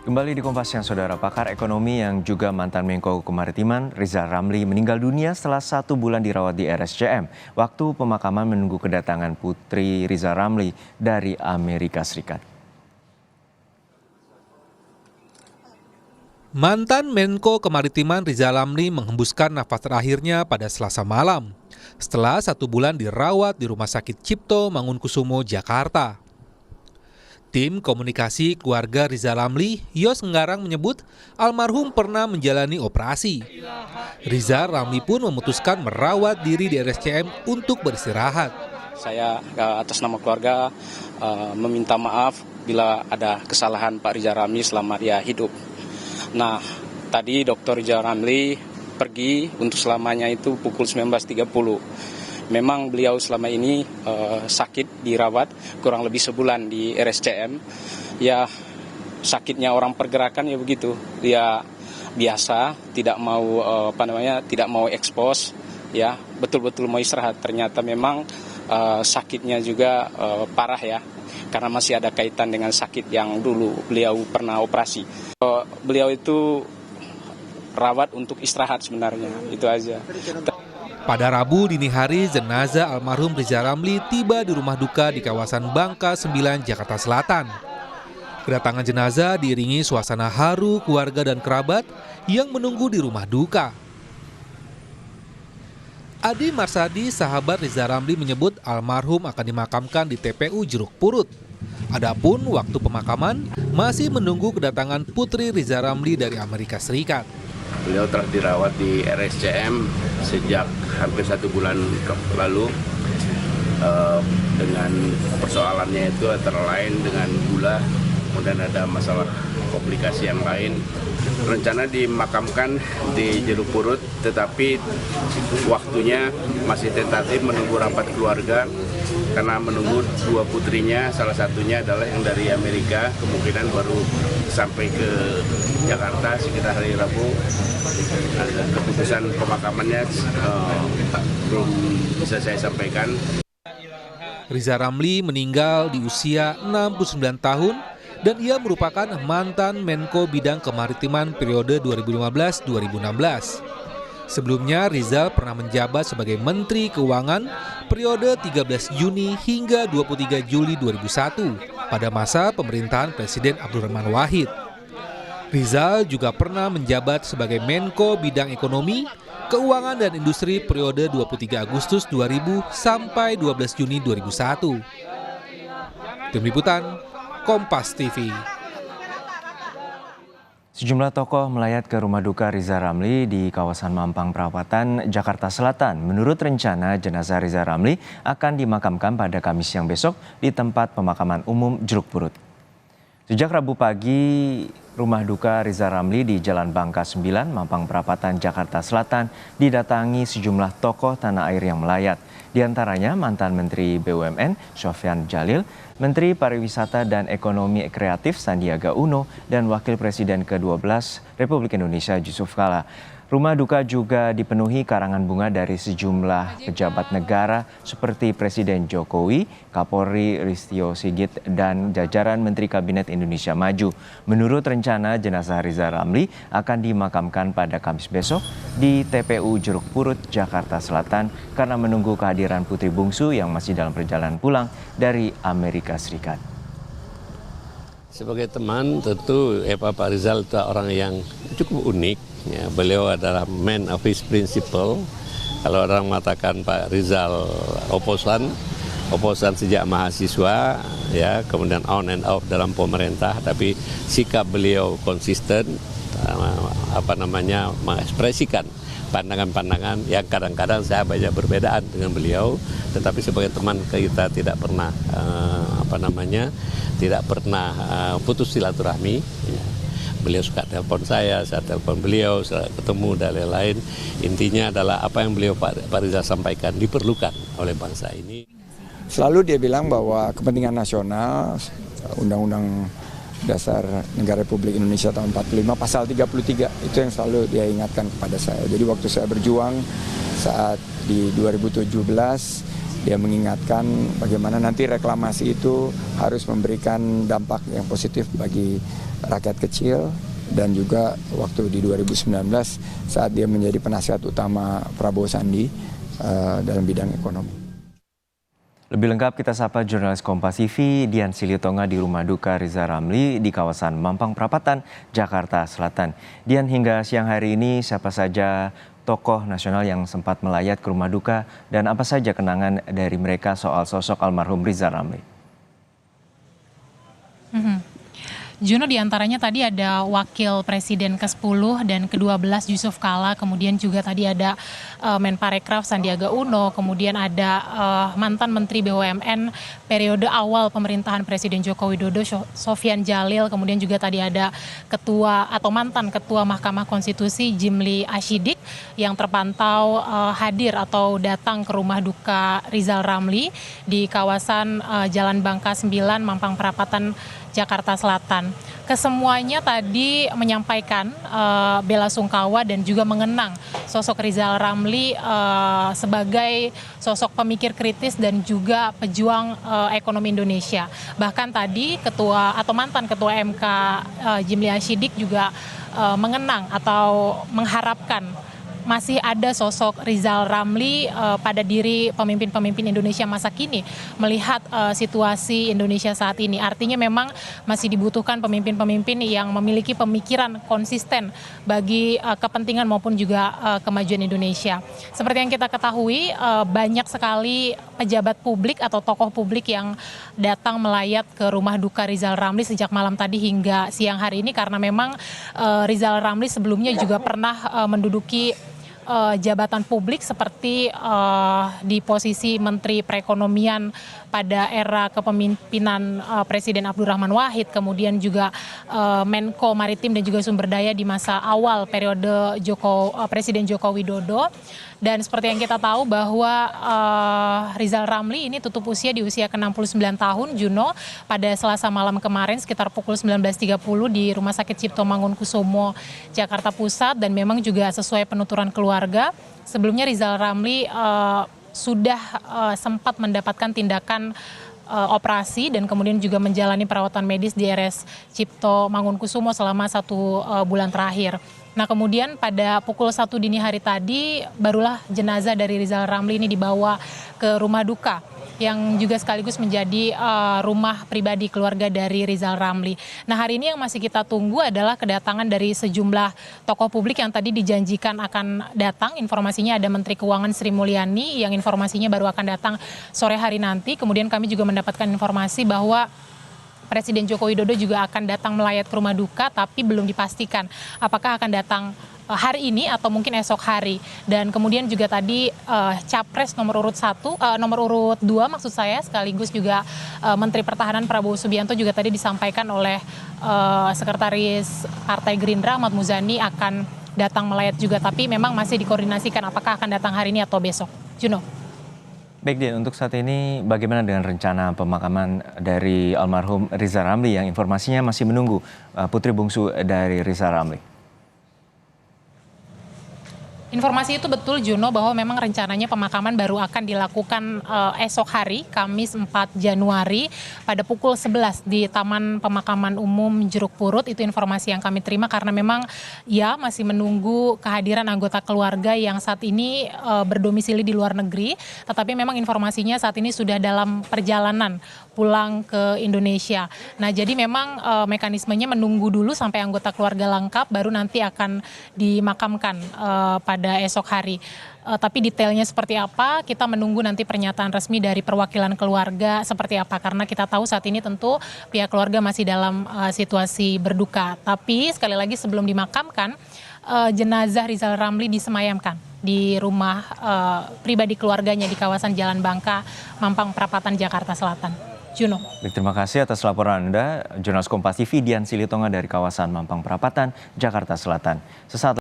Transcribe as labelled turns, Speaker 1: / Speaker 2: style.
Speaker 1: Kembali di Kompas Siang, Saudara. Pakar ekonomi yang juga mantan Menko Kemaritiman Rizal Ramli meninggal dunia setelah 1 bulan dirawat di RSCM. Waktu pemakaman menunggu kedatangan putri Rizal Ramli dari Amerika Serikat.
Speaker 2: Mantan Menko Kemaritiman Rizal Ramli menghembuskan nafas terakhirnya pada Selasa malam setelah 1 bulan dirawat di Rumah Sakit Cipto Mangunkusumo, Jakarta. Tim komunikasi keluarga Rizal Ramli, Yos Nggarang, menyebut almarhum pernah menjalani operasi. Rizal Ramli pun memutuskan merawat diri di RSCM untuk beristirahat.
Speaker 3: Saya atas nama keluarga meminta maaf bila ada kesalahan Pak Rizal Ramli selama dia hidup. Nah, tadi Dr. Rizal Ramli pergi untuk selamanya itu pukul 19.30. Memang beliau selama ini sakit dirawat kurang lebih sebulan di RSCM. Ya, sakitnya orang pergerakan ya begitu. Dia biasa tidak mau tidak mau ekspos, ya, betul-betul mau istirahat. Ternyata memang sakitnya juga parah ya. Karena masih ada kaitan dengan sakit yang dulu beliau pernah operasi. Beliau itu rawat untuk istirahat sebenarnya, itu aja.
Speaker 2: Pada Rabu dini hari, jenazah almarhum Rizal Ramli tiba di rumah duka di kawasan Bangka 9, Jakarta Selatan. Kedatangan jenazah diiringi suasana haru keluarga dan kerabat yang menunggu di rumah duka. Adi Marsadi, sahabat Rizal Ramli, menyebut almarhum akan dimakamkan di TPU Jeruk Purut. Adapun waktu pemakaman masih menunggu kedatangan putri Rizal Ramli dari Amerika Serikat.
Speaker 4: Beliau telah dirawat di RSCM sejak hampir 1 bulan lalu dengan persoalannya itu antara lain dengan gula, kemudian ada masalah komplikasi yang lain. Rencana dimakamkan di Jeruk Purut, tetapi waktunya masih tentatif menunggu rapat keluarga karena menunggu 2 putrinya, salah satunya adalah yang dari Amerika, kemungkinan baru sampai ke Jakarta sekitar hari Rabu. Ada keputusan pemakamannya belum bisa saya sampaikan.
Speaker 2: Rizal Ramli meninggal di usia 69 tahun dan ia merupakan mantan Menko Bidang Kemaritiman periode 2015-2016. Sebelumnya Rizal pernah menjabat sebagai Menteri Keuangan periode 13 Juni hingga 23 Juli 2001 pada masa pemerintahan Presiden Abdurrahman Wahid. Rizal juga pernah menjabat sebagai Menko Bidang Ekonomi, Keuangan dan Industri periode 23 Agustus 2000 sampai 12 Juni 2001. Tim Liputan, Kompas TV.
Speaker 1: Sejumlah tokoh melayat ke rumah duka Rizal Ramli di kawasan Mampang Perapatan, Jakarta Selatan. Menurut rencana, jenazah Rizal Ramli akan dimakamkan pada Kamis siang besok di tempat pemakaman umum Jeruk Purut. Sejak Rabu pagi, rumah duka Rizal Ramli di Jalan Bangka 9, Mampang Perapatan, Jakarta Selatan didatangi sejumlah tokoh tanah air yang melayat. Di antaranya mantan Menteri BUMN Sofyan Djalil, Menteri Pariwisata dan Ekonomi Kreatif Sandiaga Uno, dan Wakil Presiden ke-12 Republik Indonesia Yusuf Kala. Rumah duka juga dipenuhi karangan bunga dari sejumlah pejabat negara seperti Presiden Jokowi, Kapolri Listio Sigit, dan jajaran Menteri Kabinet Indonesia Maju. Menurut rencana, jenazah Rizal Ramli akan dimakamkan pada Kamis besok di TPU Jeruk Purut, Jakarta Selatan karena menunggu kehadiran putri bungsu yang masih dalam perjalanan pulang dari Amerika Serikat.
Speaker 5: Sebagai teman, tentu Pak Rizal itu orang yang cukup unik. Ya, beliau adalah man of his principle. Kalau orang mengatakan Pak Rizal oposan sejak mahasiswa, ya, kemudian on and off dalam pemerintah, tapi sikap beliau konsisten, mengekspresikan pandangan-pandangan yang kadang-kadang saya banyak berbedaan dengan beliau, tetapi sebagai teman kita tidak pernah putus silaturahmi. Ya. Beliau suka telepon saya telepon beliau, saya ketemu dan lain-lain. Intinya adalah apa yang beliau Pak Rizal sampaikan diperlukan oleh bangsa ini.
Speaker 6: Selalu dia bilang bahwa kepentingan nasional, Undang-Undang Dasar Negara Republik Indonesia tahun 45 pasal 33 itu yang selalu dia ingatkan kepada saya. Jadi waktu saya berjuang saat di 2017 Dia mengingatkan bagaimana nanti reklamasi itu harus memberikan dampak yang positif bagi rakyat kecil, dan juga waktu di 2019 saat dia menjadi penasihat utama Prabowo Sandi dalam bidang ekonomi.
Speaker 1: Lebih lengkap kita sapa jurnalis Kompas TV Dian Silitonga di rumah duka Riza Ramli di kawasan Mampang Perapatan, Jakarta Selatan. Dian, hingga siang hari ini siapa saja tokoh nasional yang sempat melayat ke rumah duka dan apa saja kenangan dari mereka soal sosok almarhum Riza Ramli?
Speaker 7: Juno, diantaranya tadi ada Wakil Presiden ke-10 dan ke-12 Yusuf Kala, kemudian juga tadi ada Menparekraf Sandiaga Uno, kemudian ada mantan Menteri BUMN periode awal pemerintahan Presiden Joko Widodo Sofyan Jalil, kemudian juga tadi ada Ketua atau mantan Ketua Mahkamah Konstitusi Jimli Ashidik yang terpantau hadir atau datang ke rumah duka Rizal Ramli di kawasan Jalan Bangka 9, Mampang Perapatan, Jakarta Selatan. Kesemuanya tadi menyampaikan bela sungkawa dan juga mengenang sosok Rizal Ramli sebagai sosok pemikir kritis dan juga pejuang ekonomi Indonesia. Bahkan tadi ketua atau mantan ketua MK Jimli Ashidik juga mengenang atau mengharapkan masih ada sosok Rizal Ramli pada diri pemimpin-pemimpin Indonesia masa kini melihat situasi Indonesia saat ini. Artinya memang masih dibutuhkan pemimpin-pemimpin yang memiliki pemikiran konsisten bagi kepentingan maupun juga kemajuan Indonesia. Seperti yang kita ketahui, banyak sekali pejabat publik atau tokoh publik yang datang melayat ke rumah duka Rizal Ramli sejak malam tadi hingga siang hari ini, karena memang Rizal Ramli sebelumnya juga pernah menduduki jabatan publik seperti di posisi Menteri Perekonomian pada era kepemimpinan Presiden Abdurrahman Wahid, kemudian juga Menko Maritim dan juga Sumber Daya di masa awal periode Presiden Joko Widodo. Dan seperti yang kita tahu bahwa Rizal Ramli ini tutup usia di usia ke-69 tahun, Juno, pada Selasa malam kemarin sekitar pukul 19.30 di Rumah Sakit Cipto Mangunkusumo, Jakarta Pusat, dan memang juga sesuai penuturan keluarga. Sebelumnya Rizal Ramli sudah sempat mendapatkan tindakan operasi dan kemudian juga menjalani perawatan medis di RS Cipto Mangunkusumo selama 1 bulan terakhir. Nah, kemudian pada pukul 1 dini hari tadi barulah jenazah dari Rizal Ramli ini dibawa ke rumah duka yang juga sekaligus menjadi rumah pribadi keluarga dari Rizal Ramli. Nah, hari ini yang masih kita tunggu adalah kedatangan dari sejumlah tokoh publik yang tadi dijanjikan akan datang. Informasinya ada Menteri Keuangan Sri Mulyani yang informasinya baru akan datang sore hari nanti. Kemudian kami juga mendapatkan informasi bahwa Presiden Joko Widodo juga akan datang melayat ke rumah duka, tapi belum dipastikan apakah akan datang hari ini atau mungkin esok hari. Dan kemudian juga tadi Capres nomor urut 2 maksud saya, sekaligus juga Menteri Pertahanan Prabowo Subianto juga tadi disampaikan oleh Sekretaris Partai Gerindra Ahmad Muzani akan datang melayat juga, tapi memang masih dikoordinasikan apakah akan datang hari ini atau besok. Juno.
Speaker 1: Baik, Dian, untuk saat ini bagaimana dengan rencana pemakaman dari almarhum Riza Ramli yang informasinya masih menunggu putri bungsu dari Riza Ramli?
Speaker 7: Informasi itu betul, Juno, bahwa memang rencananya pemakaman baru akan dilakukan esok hari, Kamis 4 Januari pada pukul 11 di Taman Pemakaman Umum Jeruk Purut. Itu informasi yang kami terima karena memang ya masih menunggu kehadiran anggota keluarga yang saat ini berdomisili di luar negeri. Tetapi memang informasinya saat ini sudah dalam perjalanan pulang ke Indonesia. Nah, jadi memang mekanismenya menunggu dulu sampai anggota keluarga lengkap, baru nanti akan dimakamkan pada esok hari. Tapi detailnya seperti apa, kita menunggu nanti pernyataan resmi dari perwakilan keluarga seperti apa. Karena kita tahu saat ini tentu pihak keluarga masih dalam situasi berduka. Tapi sekali lagi sebelum dimakamkan, jenazah Rizal Ramli disemayamkan di rumah pribadi keluarganya di kawasan Jalan Bangka, Mampang Perapatan, Jakarta Selatan. Juno.
Speaker 1: Baik, terima kasih atas laporan Anda, jurnalis Kompas TV Dian Silitonga dari kawasan Mampang Perapatan, Jakarta Selatan. Sesaat